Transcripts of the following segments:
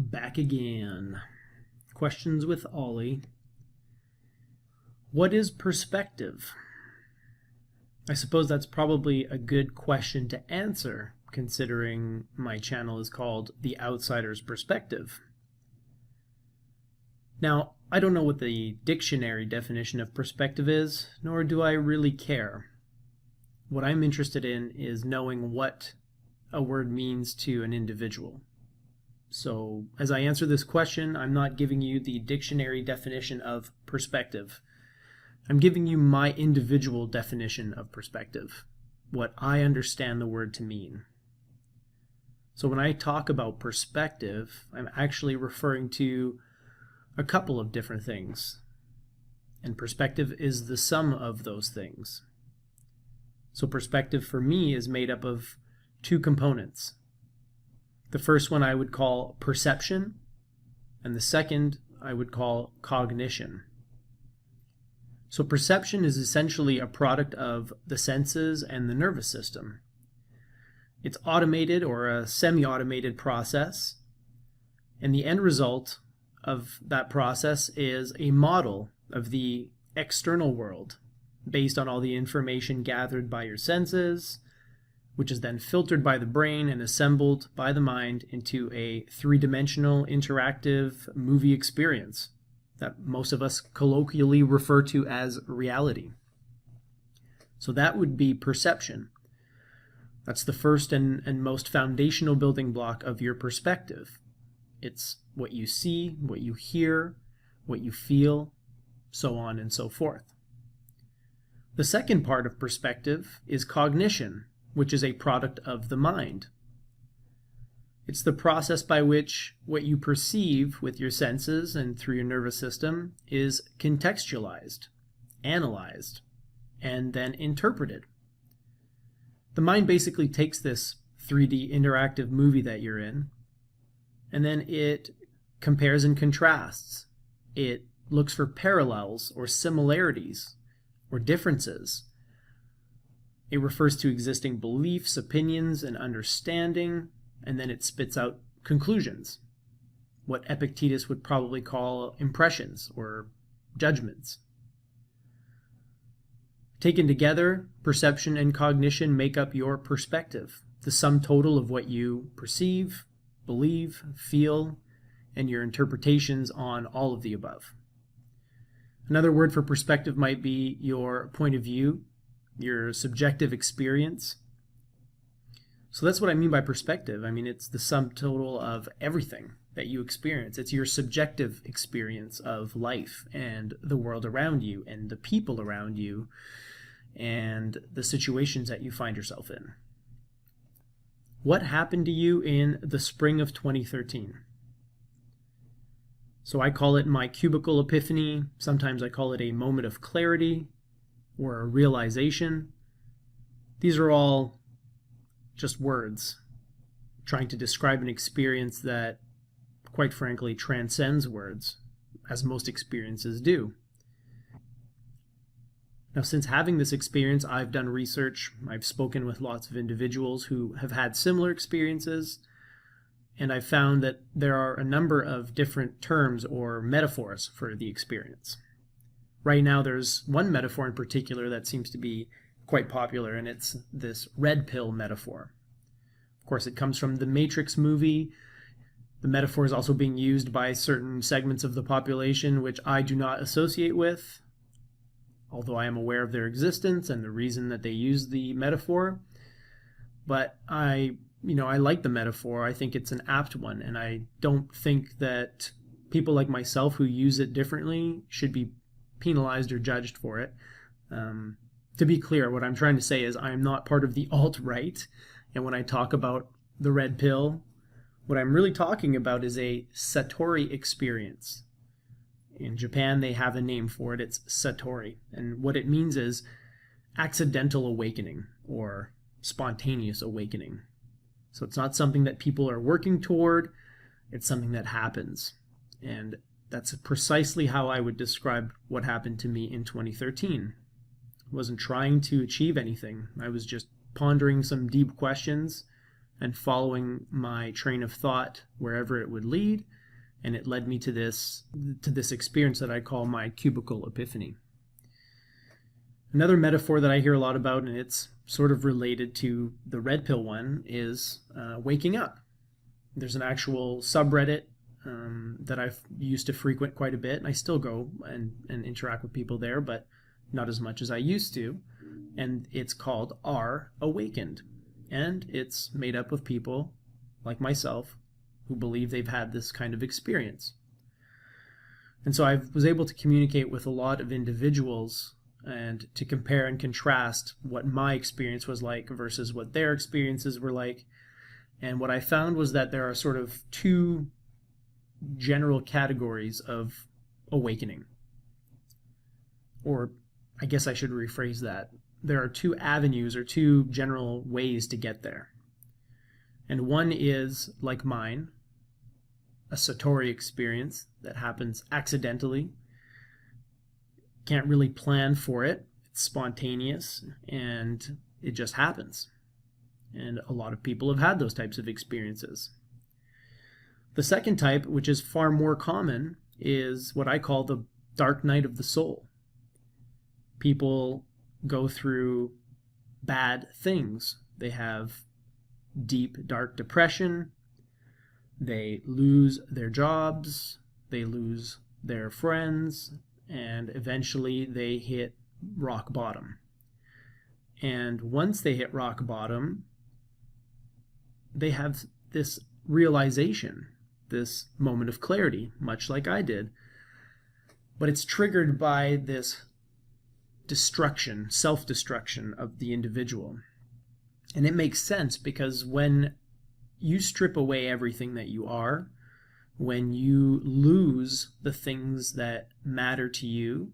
Back again. Questions with Ollie. What is perspective? I suppose that's probably a good question to answer, considering my channel is called The Outsider's Perspective. Now, I don't know what the dictionary definition of perspective is, nor do I really care. What I'm interested in is knowing what a word means to an individual. So, as I answer this question, I'm not giving you the dictionary definition of perspective. I'm giving you my individual definition of perspective, what I understand the word to mean. So when I talk about perspective, I'm actually referring to a couple of different things. And perspective is the sum of those things. So perspective for me is made up of two components. The first one I would call perception, and the second I would call cognition. So perception is essentially a product of the senses and the nervous system. It's automated or a semi-automated process, and the end result of that process is a model of the external world based on all the information gathered by your senses, which is then filtered by the brain and assembled by the mind into a three-dimensional interactive movie experience that most of us colloquially refer to as reality. So that would be perception. That's the first and most foundational building block of your perspective. It's what you see, what you hear, what you feel, so on and so forth. The second part of perspective is cognition, which is a product of the mind. It's the process by which what you perceive with your senses and through your nervous system is contextualized, analyzed, and then interpreted. The mind basically takes this 3D interactive movie that you're in, and then it compares and contrasts. It looks for parallels or similarities or differences. It refers to existing beliefs, opinions, and understanding, and then it spits out conclusions, what Epictetus would probably call impressions or judgments. Taken together, perception and cognition make up your perspective, the sum total of what you perceive, believe, feel, and your interpretations on all of the above. Another word for perspective might be your point of view, your subjective experience. So that's what I mean by perspective. I mean, it's the sum total of everything that you experience. It's your subjective experience of life and the world around you and the people around you and the situations that you find yourself in. What happened to you in the spring of 2013? So I call it my cubicle epiphany. Sometimes I call it a moment of clarity or a realization. These are all just words trying to describe an experience that, quite frankly, transcends words, as most experiences do. Now, since having this experience, I've done research. I've spoken with lots of individuals who have had similar experiences, and I've found that there are a number of different terms or metaphors for the experience. Right now, there's one metaphor in particular that seems to be quite popular, and it's this red pill metaphor. Of course, it comes from the Matrix movie. The metaphor is also being used by certain segments of the population, which I do not associate with, although I am aware of their existence and the reason that they use the metaphor. But I like the metaphor. I think it's an apt one, and I don't think that people like myself who use it differently should be penalized or judged for it. To be clear, what I'm trying to say is I'm not part of the alt-right, and when I talk about the red pill, what I'm really talking about is a Satori experience. In Japan, they have a name for it. It's Satori, and what it means is accidental awakening or spontaneous awakening. So it's not something that people are working toward, it's something that happens. And that's precisely how I would describe what happened to me in 2013. I wasn't trying to achieve anything. I was just pondering some deep questions and following my train of thought wherever it would lead, and it led me to this experience that I call my cubicle epiphany. Another metaphor that I hear a lot about, and it's sort of related to the red pill one, is waking up. There's an actual subreddit that I've used to frequent quite a bit, and I still go and interact with people there, but not as much as I used to. And it's called R Awakened. And it's made up of people like myself who believe they've had this kind of experience. And so I was able to communicate with a lot of individuals and to compare and contrast what my experience was like versus what their experiences were like. And what I found was that there are sort of two general categories of awakening. Or I guess I should rephrase that. There are two avenues or two general ways to get there. And one is, like mine, a Satori experience that happens accidentally. Can't really plan for it. It's spontaneous and it just happens. And a lot of people have had those types of experiences. The second type, which is far more common, is what I call the dark night of the soul. People go through bad things. They have deep, dark depression. They lose their jobs. They lose their friends. And eventually they hit rock bottom. And once they hit rock bottom, they have this realization, this moment of clarity, much like I did. But it's triggered by this destruction, self-destruction of the individual. And it makes sense because when you strip away everything that you are, when you lose the things that matter to you,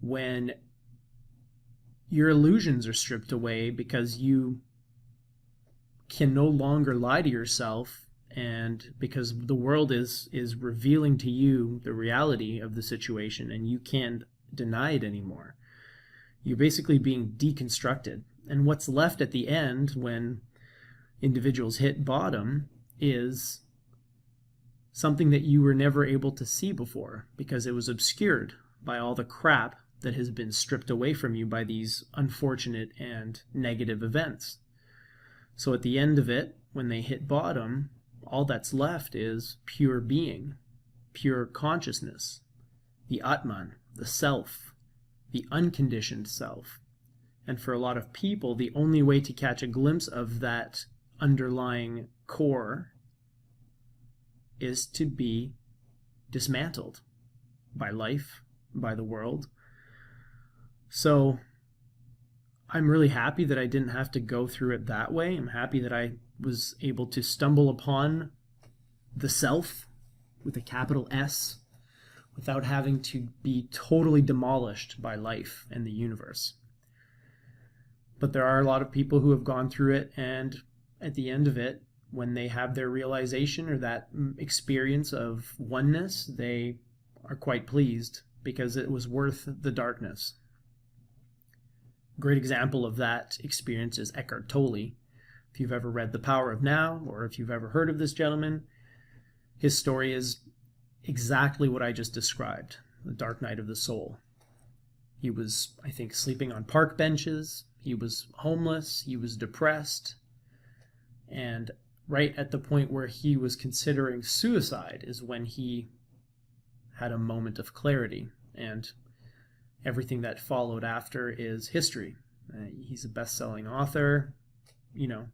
when your illusions are stripped away because you can no longer lie to yourself, and because the world is revealing to you the reality of the situation and you can't deny it anymore. You're basically being deconstructed. And what's left at the end when individuals hit bottom is something that you were never able to see before because it was obscured by all the crap that has been stripped away from you by these unfortunate and negative events. So at the end of it, when they hit bottom, all that's left is pure being, pure consciousness, the Atman, the self, the unconditioned self. And for a lot of people, the only way to catch a glimpse of that underlying core is to be dismantled by life, by the world. So I'm really happy that I didn't have to go through it that way. I'm happy that I was able to stumble upon the self with a capital S without having to be totally demolished by life and the universe. But there are a lot of people who have gone through it, and at the end of it, when they have their realization or that experience of oneness, they are quite pleased because it was worth the darkness. A great example of that experience is Eckhart Tolle. If you've ever read The Power of Now, or if you've ever heard of this gentleman, his story is exactly what I just described, the dark night of the soul. He was, I think, sleeping on park benches. He was homeless. He was depressed. And right at the point where he was considering suicide is when he had a moment of clarity. And everything that followed after is history. He's a best-selling author. You know,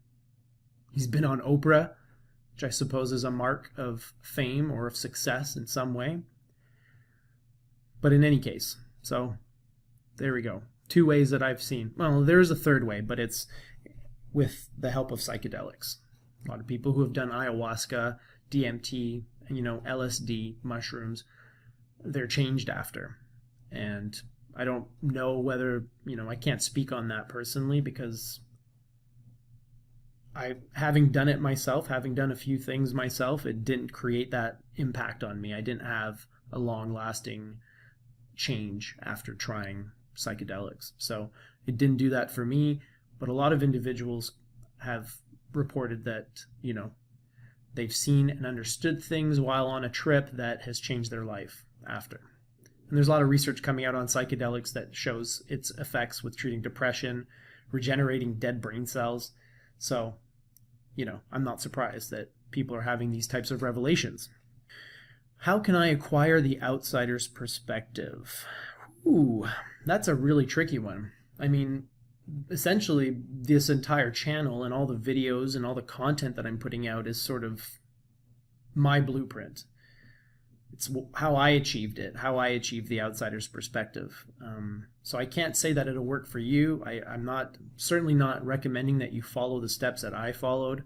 he's been on Oprah, which I suppose is a mark of fame or of success in some way. But in any case, so there we go. Two ways that I've seen. Well, there's a third way, but it's with the help of psychedelics. A lot of people who have done ayahuasca, DMT, LSD, mushrooms, they're changed after. And I don't know whether, I can't speak on that personally because having done it myself, having done a few things myself, it didn't create that impact on me. I didn't have a long-lasting change after trying psychedelics. So it didn't do that for me, but a lot of individuals have reported that, they've seen and understood things while on a trip that has changed their life after. And there's a lot of research coming out on psychedelics that shows its effects with treating depression, regenerating dead brain cells. So, I'm not surprised that people are having these types of revelations. How can I acquire the outsider's perspective? Ooh, that's a really tricky one. I mean, essentially, this entire channel and all the videos and all the content that I'm putting out is sort of my blueprint. It's how I achieved it, how I achieved the outsider's perspective. So I can't say that it'll work for you. I'm certainly not recommending that you follow the steps that I followed.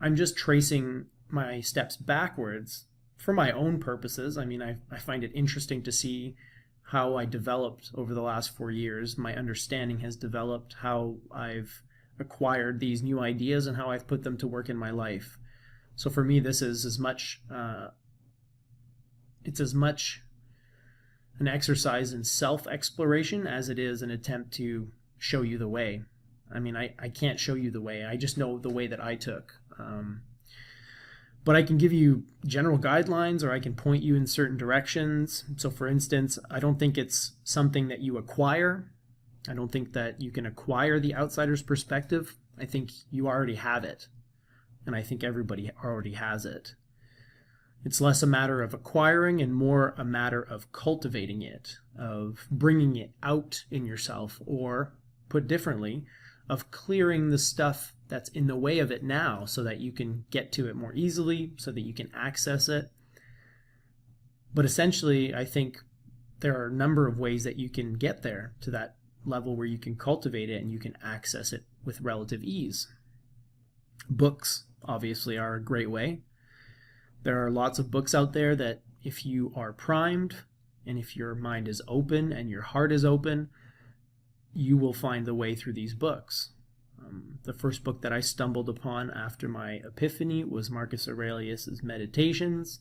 I'm just tracing my steps backwards for my own purposes. I mean, I find it interesting to see how I developed over the last 4 years. My understanding has developed, how I've acquired these new ideas and how I've put them to work in my life. So for me, this is as much an exercise in self-exploration as it is an attempt to show you the way. I mean, I can't show you the way. I just know the way that I took. But I can give you general guidelines, or I can point you in certain directions. So for instance, I don't think it's something that you acquire. I don't think that you can acquire the outsider's perspective. I think you already have it. And I think everybody already has it. It's less a matter of acquiring and more a matter of cultivating it, of bringing it out in yourself, or put differently, of clearing the stuff that's in the way of it now so that you can get to it more easily, so that you can access it. But essentially, I think there are a number of ways that you can get there to that level where you can cultivate it and you can access it with relative ease. Books, obviously, are a great way. There are lots of books out there that if you are primed and if your mind is open and your heart is open, you will find the way through these books. The first book that I stumbled upon after my epiphany was Marcus Aurelius's Meditations,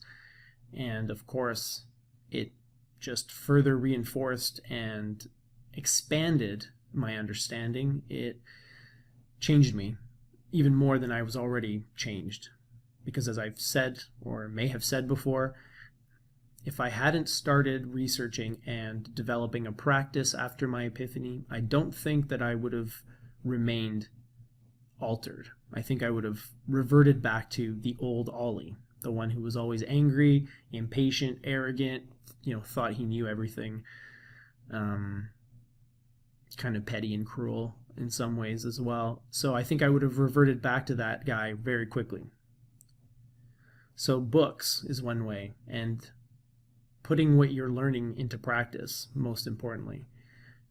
and of course it just further reinforced and expanded my understanding. It changed me even more than I was already changed, because as I've said, or may have said before, if I hadn't started researching and developing a practice after my epiphany, I don't think that I would have remained altered. I think I would have reverted back to the old Ollie, the one who was always angry, impatient, arrogant, thought he knew everything, kind of petty and cruel in some ways as well. So I think I would have reverted back to that guy very quickly. So books is one way, and putting what you're learning into practice, most importantly.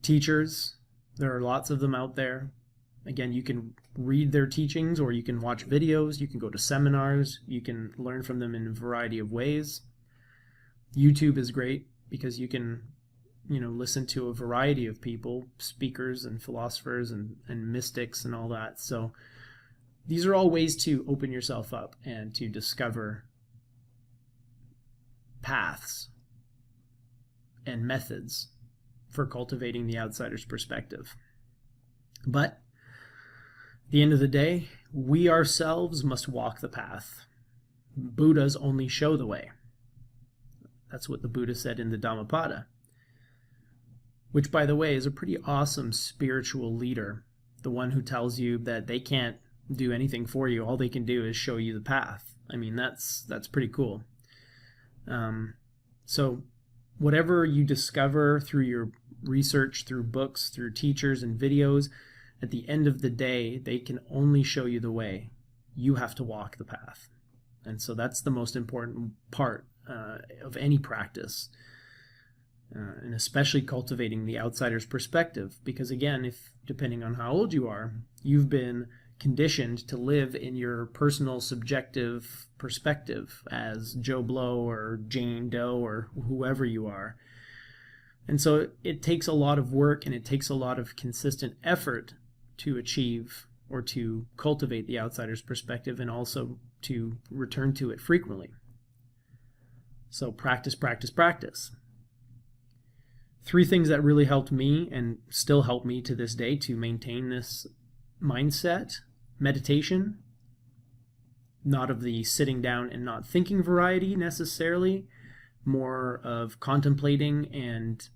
Teachers, there are lots of them out there. Again, you can read their teachings, or you can watch videos, you can go to seminars, you can learn from them in a variety of ways. YouTube is great because you can, listen to a variety of people, speakers and philosophers and mystics and all that. So these are all ways to open yourself up and to discover paths and methods for cultivating the outsider's perspective. But at the end of the day, we ourselves must walk the path. Buddhas only show the way. That's what the Buddha said in the Dhammapada, which, by the way, is a pretty awesome spiritual leader, the one who tells you that they can't do anything for you. All they can do is show you the path. I mean, that's pretty cool. So whatever you discover through your research, through books, through teachers and videos, at the end of the day, they can only show you the way. You have to walk the path. And so that's the most important part of any practice, and especially cultivating the outsider's perspective. Because again, if depending on how old you are, you've been conditioned to live in your personal subjective perspective as Joe Blow or Jane Doe or whoever you are. And so it takes a lot of work and it takes a lot of consistent effort to achieve or to cultivate the outsider's perspective, and also to return to it frequently. So practice, practice, practice. 3 things that really helped me and still help me to this day to maintain this mindset: meditation, not of the sitting down and not thinking variety necessarily, more of contemplating and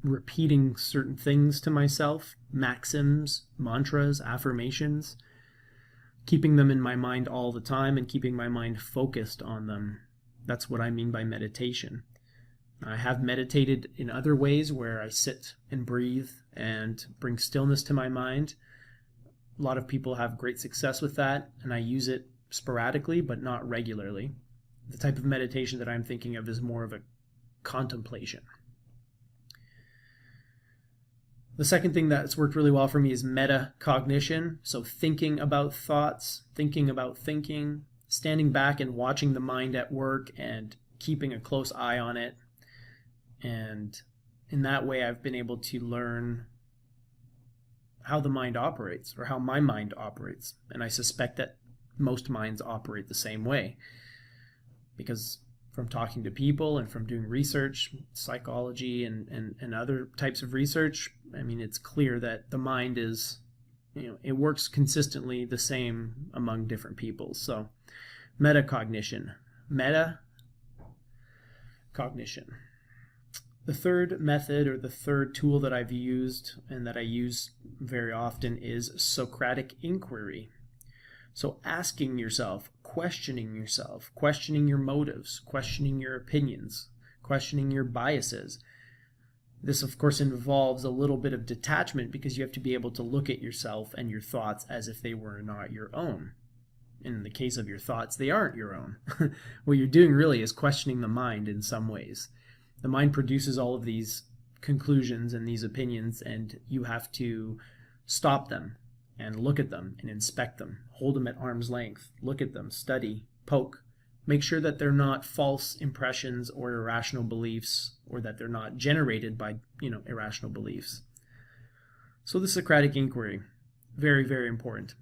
repeating certain things to myself, maxims, mantras, affirmations, keeping them in my mind all the time and keeping my mind focused on them. That's what I mean by meditation. I have meditated in other ways where I sit and breathe and bring stillness to my mind. A lot of people have great success with that, and I use it sporadically but not regularly. The type of meditation that I'm thinking of is more of a contemplation. The second thing that's worked really well for me is metacognition. So thinking about thoughts, thinking about thinking, standing back and watching the mind at work and keeping a close eye on it. And in that way, I've been able to learn how the mind operates, or how my mind operates. And I suspect that most minds operate the same way, because from talking to people and from doing research, psychology and other types of research, I mean, it's clear that the mind is, it works consistently the same among different people. So metacognition. The third method, or the third tool that I've used and that I use very often, is Socratic inquiry. So asking yourself, questioning your motives, questioning your opinions, questioning your biases. This, of course, involves a little bit of detachment, because you have to be able to look at yourself and your thoughts as if they were not your own. In the case of your thoughts, they aren't your own. What you're doing really is questioning the mind in some ways. The mind produces all of these conclusions and these opinions, and you have to stop them and look at them and inspect them, hold them at arm's length, look at them, study, poke, make sure that they're not false impressions or irrational beliefs, or that they're not generated by, irrational beliefs. So the Socratic inquiry, very, very important.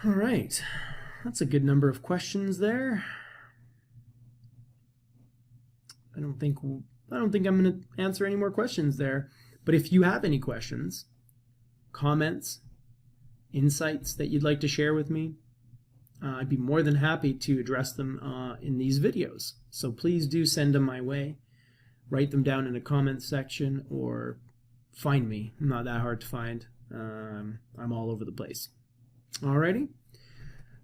All right, that's a good number of questions there. I don't think I'm going to answer any more questions there. But if you have any questions, comments, insights that you'd like to share with me, I'd be more than happy to address them in these videos. So please do send them my way. Write them down in the comments section, or find me. I'm not that hard to find. I'm all over the place. Alrighty.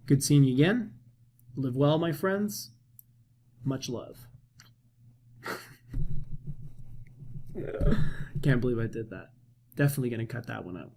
Good seeing you again. Live well, my friends. Much love. Can't believe I did that. Definitely going to cut that one out.